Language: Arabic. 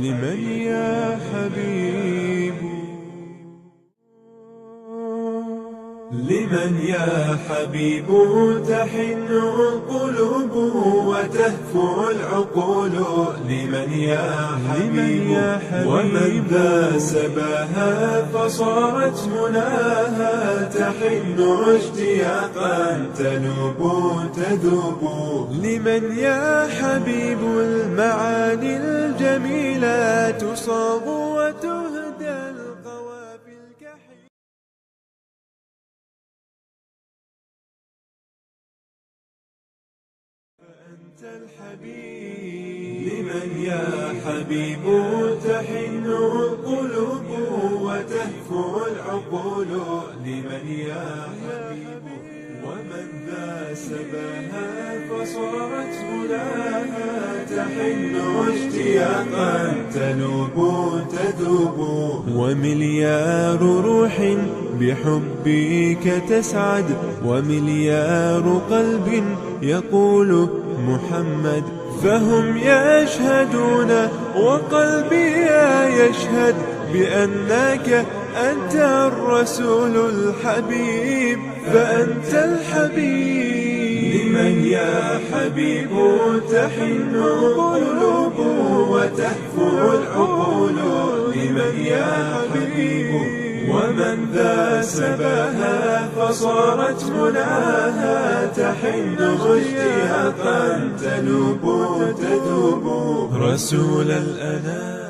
لمن يا حبيب لمن يا حبيب تحن القلوب وتهفو العقول لمن يا حبيب ومن ذا سباها فصارت مناها تحن اشتياقا تذوب لمن يا حبيب المعاني الجميلة تصاغ وتهدى القوافي الكحيل فأنت الحبيب لمن يا حبيب تحن القلوب وتهفو العقول لمن يا حبيب ومن ذا سباها فصارت مناها تحن اشتياقا تذوب ومليار روح بحبك تسعد ومليار قلب يقول محمد فهم يشهدون وقلبي يشهد بأنك أنت الرسول الحبيب فأنت الحبيب لمن يا حبيب تحن القلوب وتهفو العقول لمن يا حبيب ومن ذا سباها فصارت مناها تحن اشتياقا تذوب رسول الأنام